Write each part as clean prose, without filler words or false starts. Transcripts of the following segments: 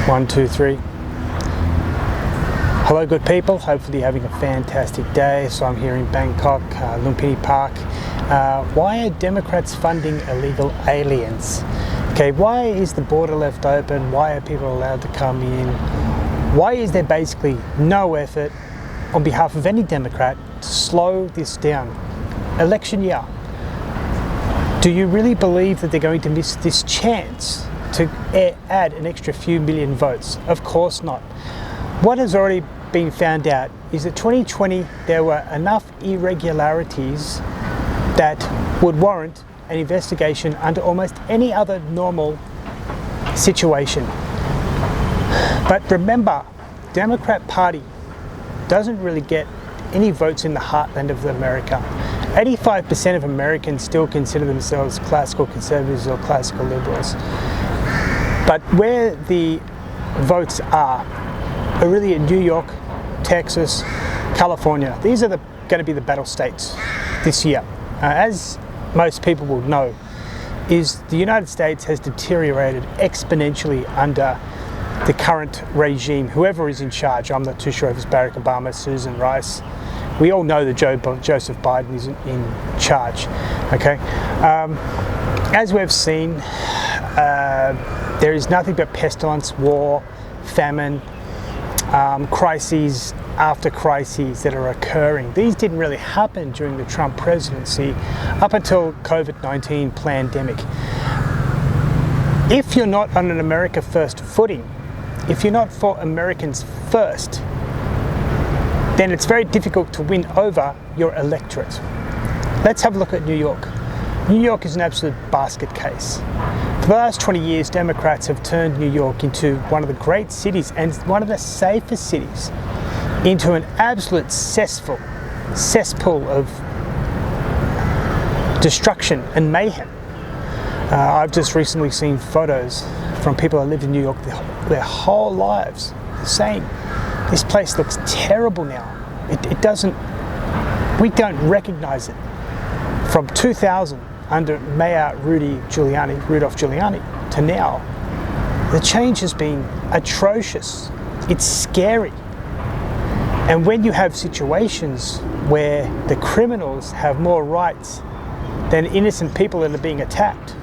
1, 2, 3. Hello good people, hopefully having a fantastic day. So I'm here in Bangkok, Lumpini Park. Why are Democrats funding illegal aliens? Okay, why is the border left open? Why are people allowed to come in? Why is there basically no effort on behalf of any Democrat to slow this down? Election year. Do you really believe that they're going to miss this chance to add an extra few million votes? Of course not. What has already been found out is that 2020 there were enough irregularities that would warrant an investigation under almost any other normal situation. But remember, Democrat Party doesn't really get any votes in the heartland of America. 85% of Americans still consider themselves classical conservatives or classical liberals. But where the votes are really in New York, Texas, California. These are going to be the battle states this year. As most people will know, is the United States has deteriorated exponentially under the current regime, whoever is in charge. I'm not too sure if it's Barack Obama, Susan Rice. We all know that Joseph Biden is in charge. Okay, as we've seen, there is nothing but pestilence, war, famine, crises after crises that are occurring. These didn't really happen during the Trump presidency up until COVID-19 pandemic. If you're not on an America First footing, if you're not for Americans first, then it's very difficult to win over your electorate. Let's have a look at New York. New York is an absolute basket case. For the last 20 years, Democrats have turned New York into one of the great cities and one of the safest cities into an absolute cesspool of destruction and mayhem. I've just recently seen photos from people who lived in New York their whole lives saying, this place looks terrible now. We don't recognize it. From 2000, under Mayor Rudolph Giuliani, to now, the change has been atrocious. It's scary. And when you have situations where the criminals have more rights than innocent people that are being attacked,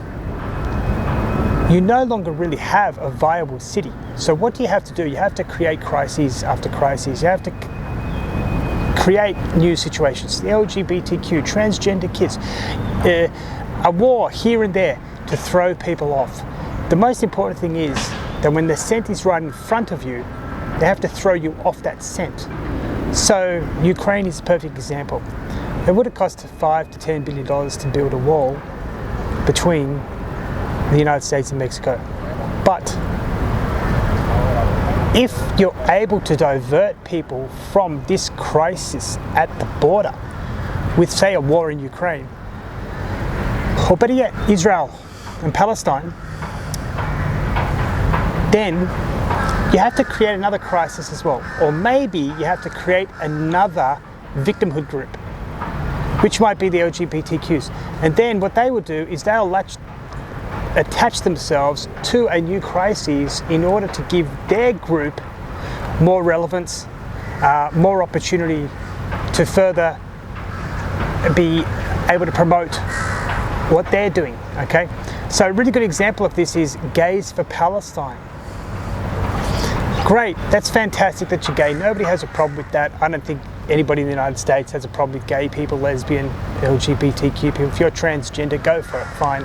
you no longer really have a viable city. So what do you have to do? You have to create crises after crises. You have to create new situations. The LGBTQ, transgender kids, a war here and there to throw people off. The most important thing is that when the scent is right in front of you, they have to throw you off that scent. So Ukraine is a perfect example. It would have cost $5 to $10 billion to build a wall between the United States and Mexico. But if you're able to divert people from this crisis at the border with, say, a war in Ukraine, or better yet, Israel and Palestine, then you have to create another crisis as well. Or maybe you have to create another victimhood group, which might be the LGBTQs. And then what they will do is they'll attach themselves to a new crisis in order to give their group more relevance, more opportunity to further be able to promote what they're doing, okay? So a really good example of this is Gays for Palestine. Great, that's fantastic that you're gay. Nobody has a problem with that. I don't think anybody in the United States has a problem with gay people, lesbian, LGBTQ people. If you're transgender, go for it, fine.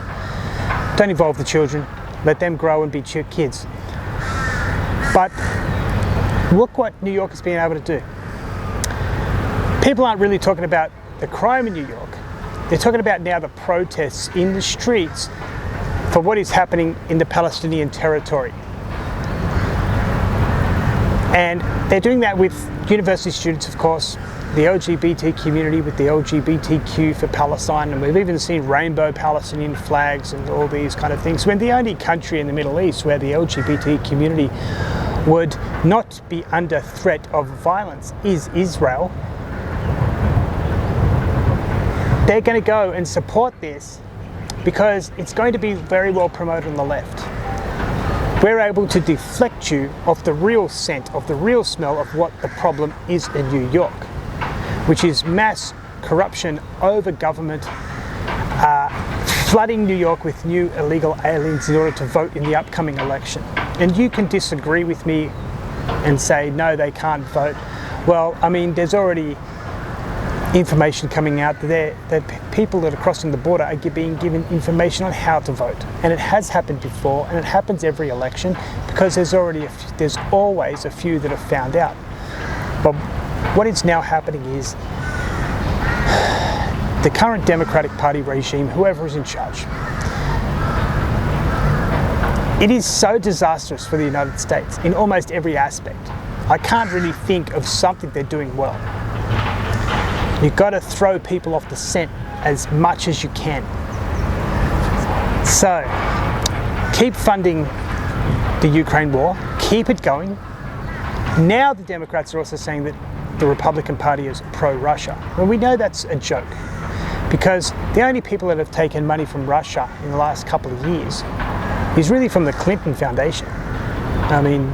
Don't involve the children. Let them grow and be kids. But look what New York has been able to do. People aren't really talking about the crime in New York. They're talking about now the protests in the streets for what is happening in the Palestinian territory. And they're doing that with university students, of course, the LGBT community with the LGBTQ for Palestine, and we've even seen rainbow Palestinian flags and all these kind of things. When the only country in the Middle East where the LGBT community would not be under threat of violence is Israel, they're going to go and support this because it's going to be very well promoted on the left. we're able to deflect you off the real scent, of the real smell of what the problem is in New York, which is mass corruption over government, flooding New York with new illegal aliens in order to vote in the upcoming election. And you can disagree with me and say, no, they can't vote. Well, I mean, there's already information coming out there that people that are crossing the border are being given information on how to vote. And it has happened before, and it happens every election, because there's always a few that have found out. But what is now happening is the current Democratic Party regime, whoever is in charge, it is so disastrous for the United States in almost every aspect. I can't really think of something they're doing well. You've got to throw people off the scent as much as you can. So, keep funding the Ukraine war, keep it going. Now the Democrats are also saying that the Republican Party is pro-Russia. Well, we know that's a joke, because the only people that have taken money from Russia in the last couple of years is really from the Clinton Foundation. I mean,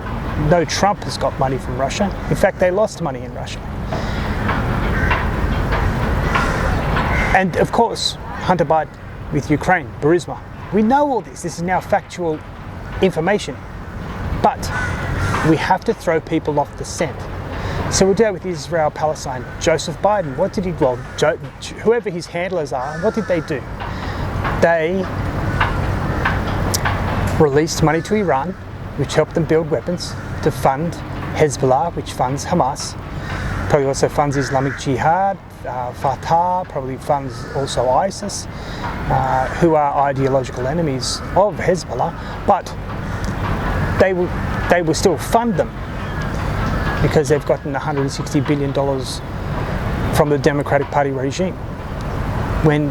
no Trump has got money from Russia. In fact, they lost money in Russia. And of course, Hunter Biden with Ukraine, Burisma. We know all this. This is now factual information. But we have to throw people off the scent. So we'll do it with Israel-Palestine. Joseph Biden, what did he do? Well, whoever his handlers are, what did they do? They released money to Iran, which helped them build weapons, to fund Hezbollah, which funds Hamas, probably also funds Islamic Jihad, Fatah, probably funds also ISIS, who are ideological enemies of Hezbollah, but they will still fund them because they've gotten $160 billion from the Democratic Party regime, when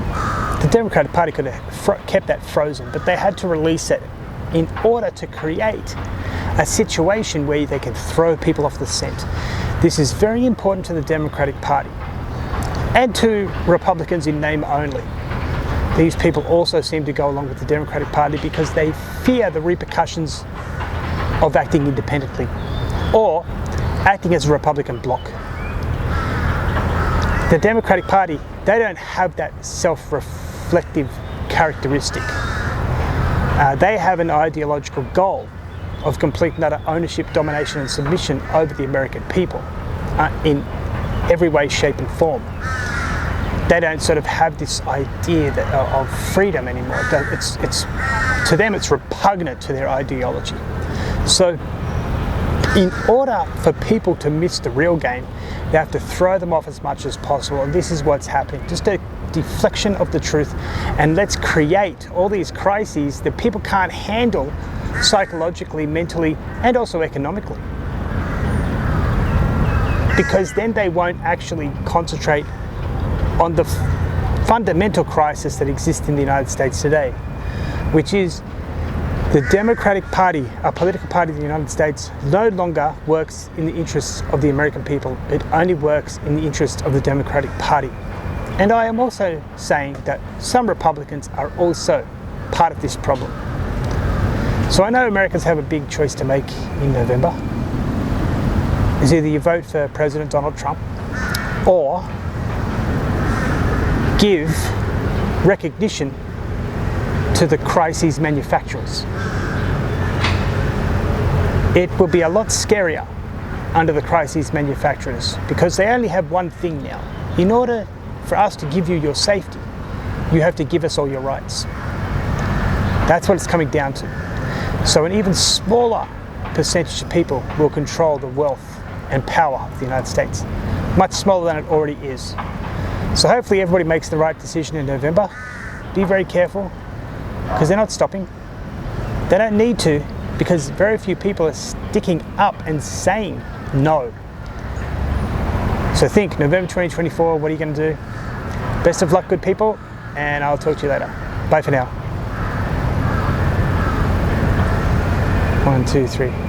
the Democratic Party could have kept that frozen, but they had to release it in order to create a situation where they can throw people off the scent. This is very important to the Democratic Party and to Republicans in name only. These people also seem to go along with the Democratic Party because they fear the repercussions of acting independently or acting as a Republican bloc. The Democratic Party, they don't have that self-reflective characteristic. They have an ideological goal of complete and utter ownership, domination and submission over the American people in every way, shape and form. They don't sort of have this idea of freedom anymore. To them it's repugnant to their ideology. So in order for people to miss the real game, they have to throw them off as much as possible, and this is what's happening. Just a deflection of the truth, and let's create all these crises that people can't handle psychologically, mentally and also economically, because then they won't actually concentrate on the fundamental crisis that exists in the United States today, which is the Democratic Party, a political party in the United States, no longer works in the interests of the American people. It only works in the interest of the Democratic Party. And I am also saying that some Republicans are also part of this problem. So I know Americans have a big choice to make in November. It's either you vote for President Donald Trump or give recognition to the crises manufacturers. It will be a lot scarier under the crises manufacturers because they only have one thing now. In order for us to give you your safety, you have to give us all your rights. That's what it's coming down to. So an even smaller percentage of people will control the wealth and power of the United States, much smaller than it already is. So hopefully everybody makes the right decision in November. Be very careful, because they're not stopping. They don't need to, because very few people are sticking up and saying no. So think, November 2024, what are you going to do? Best of luck, good people, and I'll talk to you later. Bye for now. 1, 2, 3.